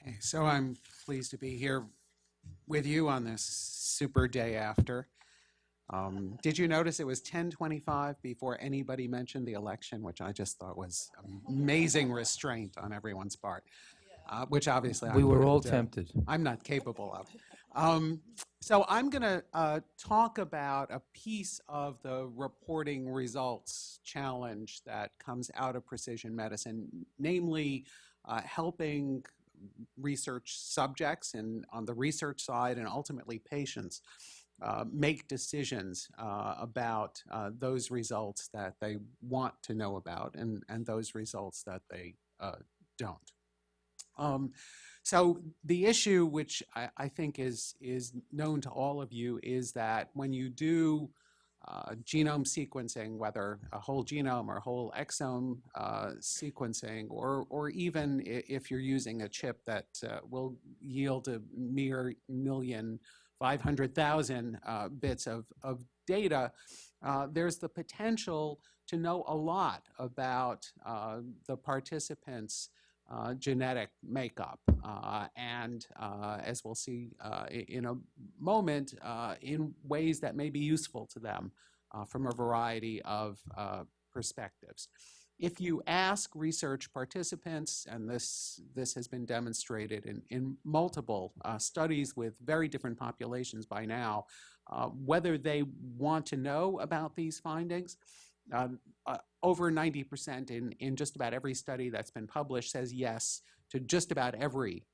Okay, so I'm pleased to be here with you on this super day after. Did you notice it was 10:25 before anybody mentioned the election, which I just thought was amazing restraint on everyone's part, which obviously We were all tempted. I'm not capable of. Um, so I'm going to talk about a piece of the reporting results challenge that comes out of precision medicine, namely helping research subjects and on the research side and ultimately patients make decisions about those results that they want to know about and those results that they don't. So the issue, which I think is known to all of you, is that when you do genome sequencing, whether a whole genome or whole exome sequencing, or even if you're using a chip that will yield a mere 1,500,000 bits of data, there's the potential to know a lot about the participants' genetic makeup. And as we'll see in a moment, in ways that may be useful to them from a variety of perspectives. If you ask research participants, and this has been demonstrated in multiple studies with very different populations by now, whether they want to know about these findings, over 90% in just about every study that's been published says yes to just about every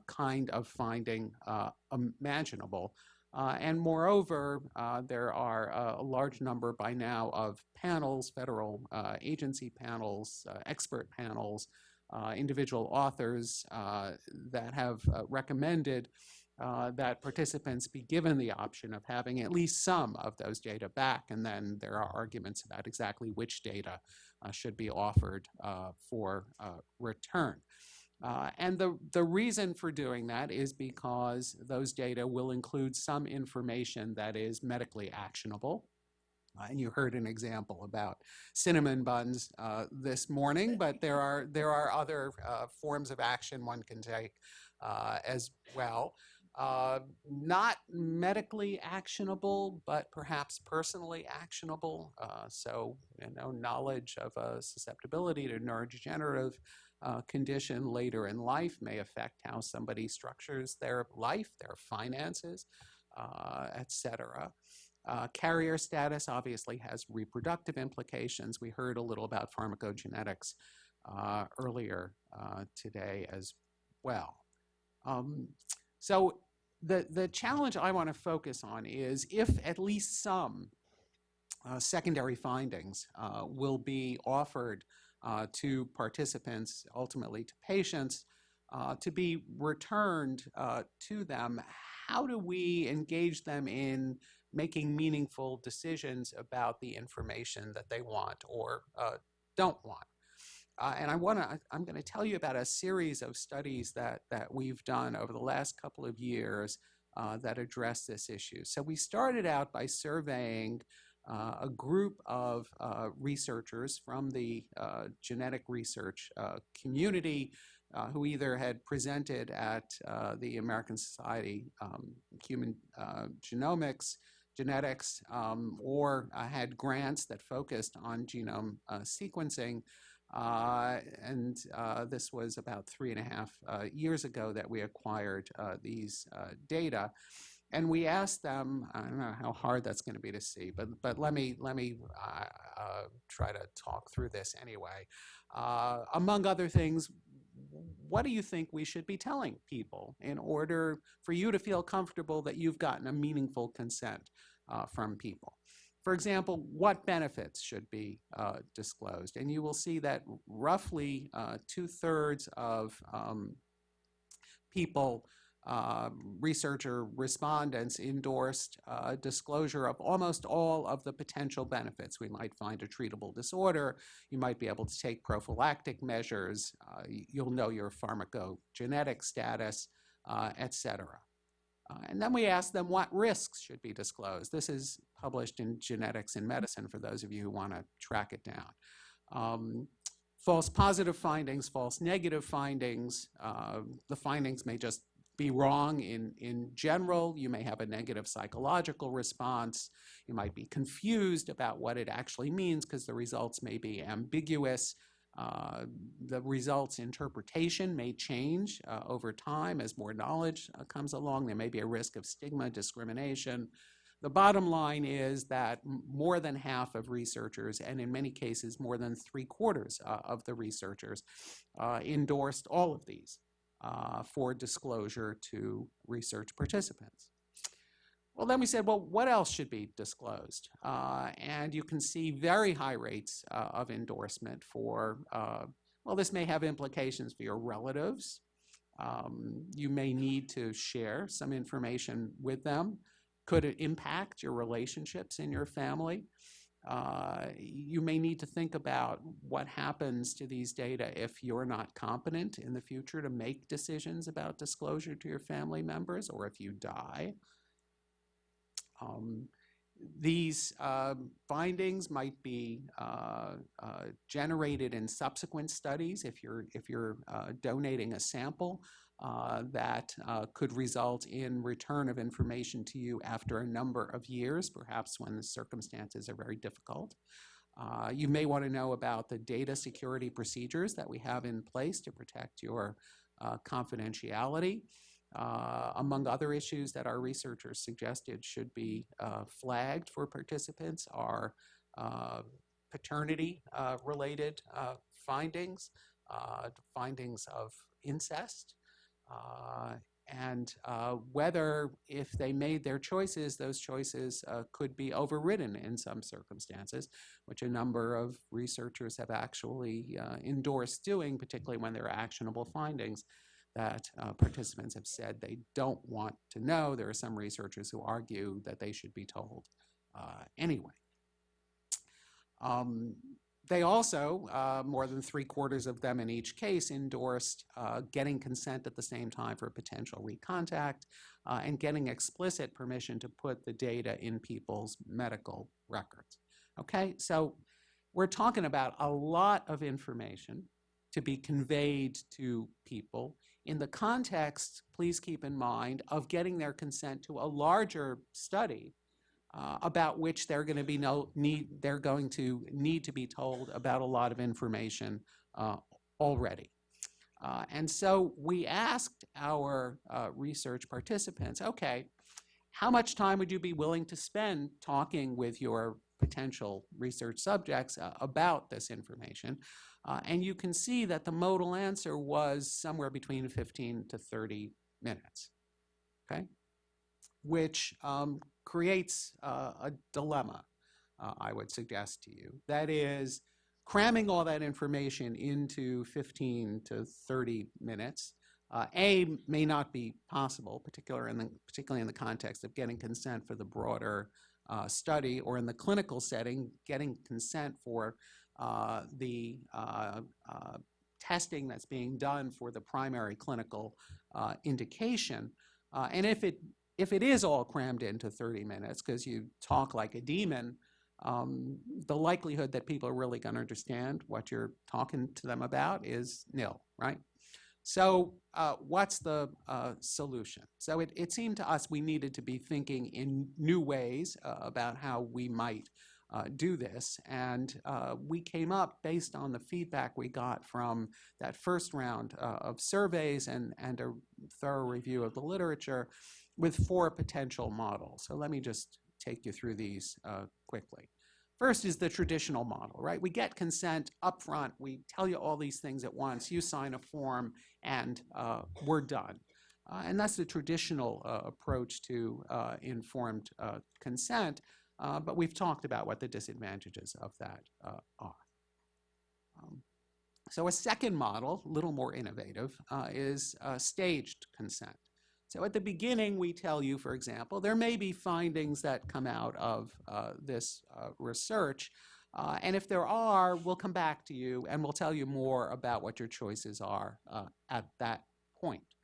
kind of finding imaginable. And moreover, there are a large number by now of panels, federal agency panels, expert panels, individual authors that have recommended that participants be given the option of having at least some of those data back, and then there are arguments about exactly which data should be offered for return. And the reason for doing that is because those data will include some information that is medically actionable. And you heard an example about cinnamon buns this morning, but there are other forms of action one can take as well. Not medically actionable, but perhaps personally actionable. So, knowledge of a susceptibility to neurodegenerative condition later in life may affect how somebody structures their life, their finances, etc. Carrier status obviously has reproductive implications. We heard a little about pharmacogenetics earlier today as well. So the challenge I want to focus on is if at least some secondary findings will be offered to participants, ultimately to patients, to be returned to them, how do we engage them in making meaningful decisions about the information that they want or don't want? And I'm going to tell you about a series of studies that we've done over the last couple of years that address this issue. So we started out by surveying a group of researchers from the genetic research community who either had presented at the American Society Human Genetics, or had grants that focused on genome sequencing. And this was about 3.5 years ago that we acquired these data. And we asked them, I don't know how hard that's going to be to see, but let me try to talk through this anyway. Among other things, what do you think we should be telling people in order for you to feel comfortable that you've gotten a meaningful consent from people? For example, what benefits should be disclosed? And you will see that roughly 2/3 of people, researcher respondents, endorsed disclosure of almost all of the potential benefits. We might find a treatable disorder. You might be able to take prophylactic measures. You'll know your pharmacogenetic status, etc. And then we asked them what risks should be disclosed. This is published in Genetics in Medicine for those of you who want to track it down. false positive findings, false negative findings. The findings may just be wrong in general. You may have a negative psychological response. You might be confused about what it actually means because the results may be ambiguous. The results interpretation may change over time as more knowledge comes along. There may be a risk of stigma, discrimination. The bottom line is that more than half of researchers, and in many cases more than 3/4 of the researchers, endorsed all of these for disclosure to research participants. Well, then we said, well, what else should be disclosed? And you can see very high rates of endorsement for, well, this may have implications for your relatives. You may need to share some information with them. Could it impact your relationships in your family? You may need to think about what happens to these data if you're not competent in the future to make decisions about disclosure to your family members, or if you die. These findings might be generated in subsequent studies if you're donating a sample that could result in return of information to you after a number of years, perhaps when the circumstances are very difficult. You may want to know about the data security procedures that we have in place to protect your confidentiality. Among other issues that our researchers suggested should be flagged for participants are paternity-related findings, findings of incest, and whether, if they made their choices, those choices could be overridden in some circumstances, which a number of researchers have actually endorsed doing, particularly when there are actionable findings that participants have said they don't want to know. There are some researchers who argue that they should be told anyway. They also, more than 3/4 of them in each case, endorsed getting consent at the same time for potential recontact and getting explicit permission to put the data in people's medical records. Okay, so we're talking about a lot of information to be conveyed to people in the context, please keep in mind, of getting their consent to a larger study about which they're going to need to be told about a lot of information already. And so we asked our research participants, okay, how much time would you be willing to spend talking with your potential research subjects about this information? And you can see that the modal answer was somewhere between 15 to 30 minutes, okay? Which creates a dilemma, I would suggest to you. That is, cramming all that information into 15 to 30 minutes, may not be possible, particularly in the context of getting consent for the broader study, or in the clinical setting, getting consent for the testing that's being done for the primary clinical indication. And if it is all crammed into 30 minutes because you talk like a demon, the likelihood that people are really going to understand what you're talking to them about is nil, right? So what's the solution? So it seemed to us we needed to be thinking in new ways about how we might do this. And we came up, based on the feedback we got from that first round of surveys and a thorough review of the literature, with 4 potential models. So let me just take you through these quickly. First is the traditional model, right? We get consent up front. We tell you all these things at once. You sign a form, and we're done. And that's the traditional approach to informed consent. But we've talked about what the disadvantages of that are. So a second model, a little more innovative, is staged consent. So at the beginning, we tell you, for example, there may be findings that come out of this research. And if there are, we'll come back to you and we'll tell you more about what your choices are at that point.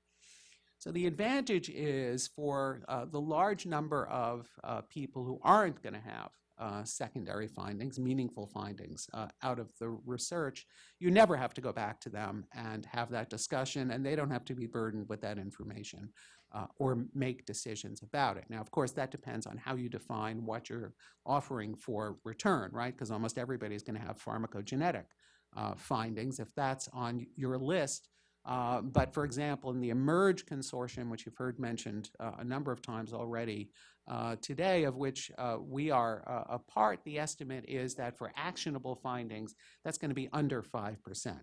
So the advantage is for the large number of people who aren't going to have secondary findings, meaningful findings out of the research, you never have to go back to them and have that discussion, and they don't have to be burdened with that information or make decisions about it. Now, of course, that depends on how you define what you're offering for return, right? Because almost everybody's going to have pharmacogenetic findings if that's on your list. But for example, in the eMERGE consortium, which you've heard mentioned a number of times already today, of which we are a part, the estimate is that for actionable findings, that's going to be under 5%.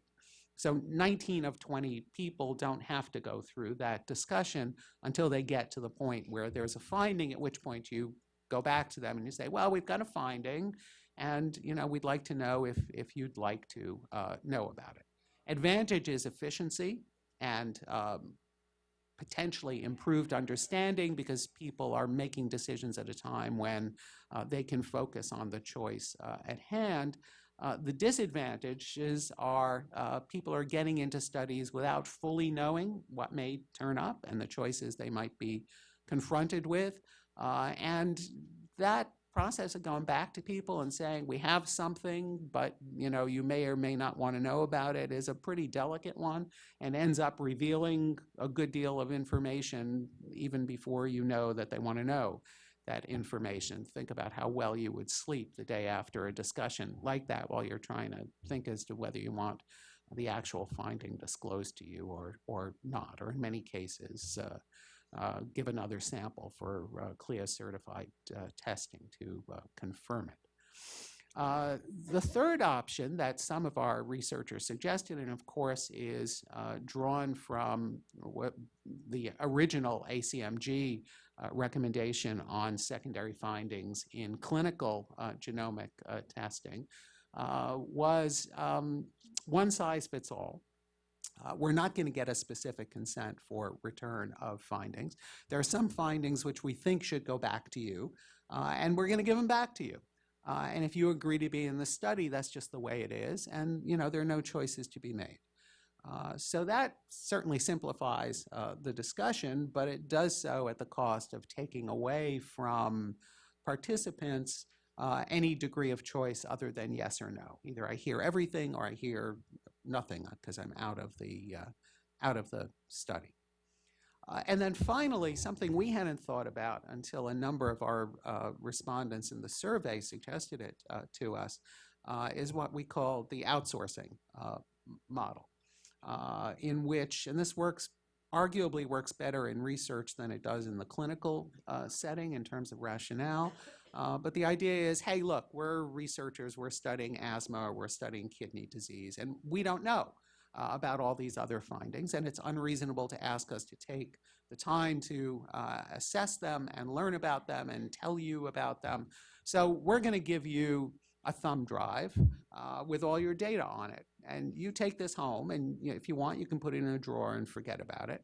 So 19 of 20 people don't have to go through that discussion until they get to the point where there's a finding, at which point you go back to them and you say, well, we've got a finding, and we'd like to know if you'd like to know about it. Advantage is efficiency and potentially improved understanding, because people are making decisions at a time when they can focus on the choice at hand. The disadvantages are people are getting into studies without fully knowing what may turn up and the choices they might be confronted with. And that process of going back to people and saying, we have something, but you may or may not want to know about it, is a pretty delicate one, and ends up revealing a good deal of information even before you know that they want to know that information. Think about how well you would sleep the day after a discussion like that while you're trying to think as to whether you want the actual finding disclosed to you or not, or in many cases, give another sample for CLIA-certified testing to confirm it. The third option that some of our researchers suggested, and of course is drawn from what the original ACMG recommendation on secondary findings in clinical genomic testing, was one size fits all. We're not going to get a specific consent for return of findings. There are some findings which we think should go back to you, and we're going to give them back to you. And if you agree to be in the study, that's just the way it is, and there are no choices to be made. So that certainly simplifies the discussion, but it does so at the cost of taking away from participants any degree of choice other than yes or no. Either I hear everything or I hear nothing because I'm out of the study. And then finally, something we hadn't thought about until a number of our respondents in the survey suggested it to us, is what we call the outsourcing model, in which, and this arguably works better in research than it does in the clinical setting in terms of rationale. But the idea is, hey, look, we're researchers, we're studying asthma, or we're studying kidney disease, and we don't know about all these other findings, and it's unreasonable to ask us to take the time to assess them and learn about them and tell you about them. So we're going to give you a thumb drive with all your data on it, and you take this home, and if you want, you can put it in a drawer and forget about it.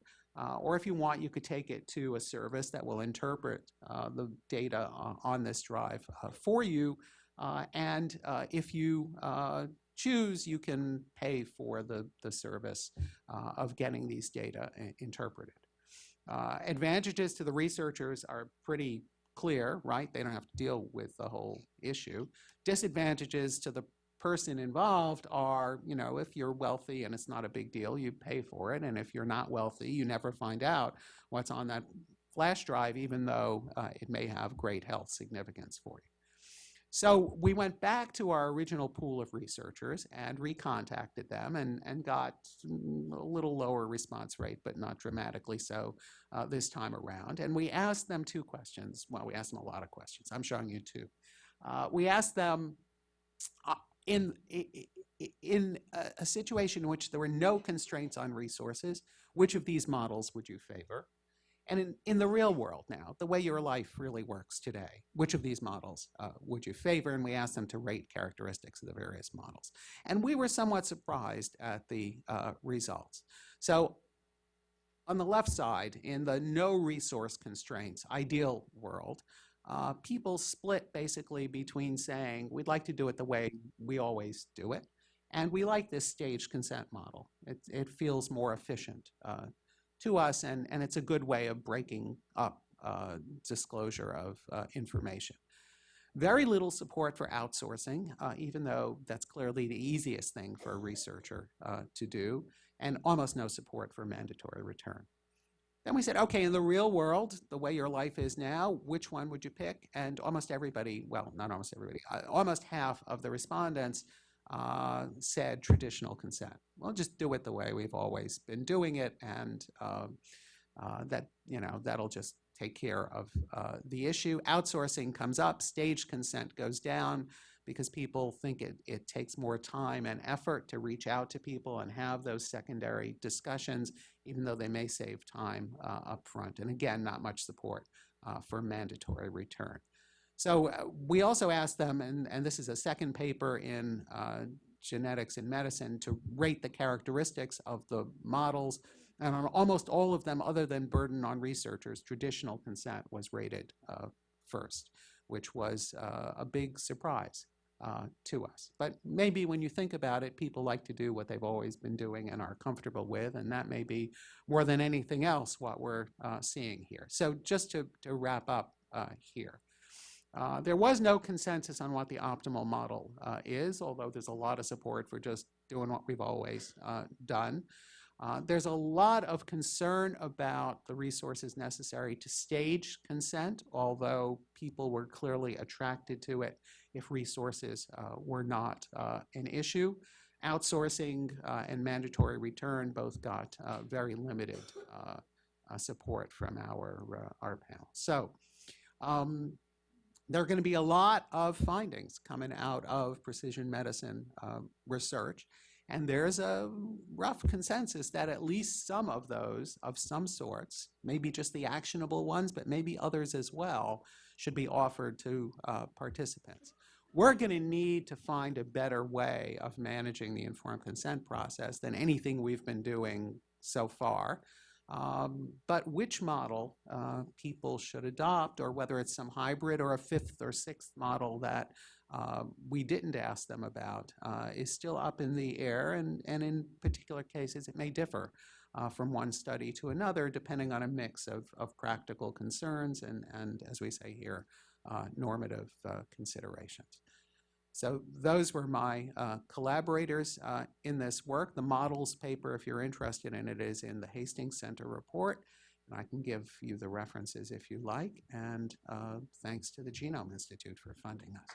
Or if you want, you could take it to a service that will interpret the data on this drive for you. And if you choose, you can pay for the service of getting these data interpreted. Advantages to the researchers are pretty clear, right? They don't have to deal with the whole issue. Disadvantages to the person involved are, if you're wealthy and it's not a big deal, you pay for it. And if you're not wealthy, you never find out what's on that flash drive, even though it may have great health significance for you. So we went back to our original pool of researchers and recontacted them and got a little lower response rate, but not dramatically so this time around. And we asked them two questions. Well, we asked them a lot of questions. I'm showing you two. We asked them, in a situation in which there were no constraints on resources, which of these models would you favor? And in the real world now, the way your life really works today, which of these models would you favor? And we asked them to rate characteristics of the various models. And we were somewhat surprised at the results. So on the left side, in the no resource constraints ideal world, people split basically between saying, we'd like to do it the way we always do it, and we like this staged consent model. It feels more efficient to us, and it's a good way of breaking up disclosure of information. Very little support for outsourcing, even though that's clearly the easiest thing for a researcher to do, and almost no support for mandatory return. Then we said, okay, in the real world, the way your life is now, which one would you pick? And almost everybody, well, not almost everybody, almost half of the respondents said traditional consent. Well, just do it the way we've always been doing it, and that'll just take care of the issue. Outsourcing comes up, staged consent goes down, because people think it takes more time and effort to reach out to people and have those secondary discussions, even though they may save time up front. And again, not much support for mandatory return. So we also asked them, and this is a second paper in Genetics in Medicine, to rate the characteristics of the models. And on almost all of them, other than burden on researchers, traditional consent was rated first, which was a big surprise to us. But maybe when you think about it, people like to do what they've always been doing and are comfortable with, and that may be more than anything else what we're seeing here. So just to wrap up here. There was no consensus on what the optimal model is, although there's a lot of support for just doing what we've always done. There's a lot of concern about the resources necessary to stage consent, although people were clearly attracted to it if resources were not an issue. Outsourcing and mandatory return both got very limited support from our panel. So there are going to be a lot of findings coming out of precision medicine research. And there's a rough consensus that at least some of those, of some sorts, maybe just the actionable ones, but maybe others as well, should be offered to participants. We're going to need to find a better way of managing the informed consent process than anything we've been doing so far. But which model people should adopt, or whether it's some hybrid or a fifth or sixth model that we didn't ask them about, is still up in the air, and in particular cases it may differ from one study to another depending on a mix of practical concerns and as we say here, normative considerations. So those were my collaborators in this work. The models paper, if you're interested in it, is in the Hastings Center report. And I can give you the references if you like. And thanks to the Genome Institute for funding us.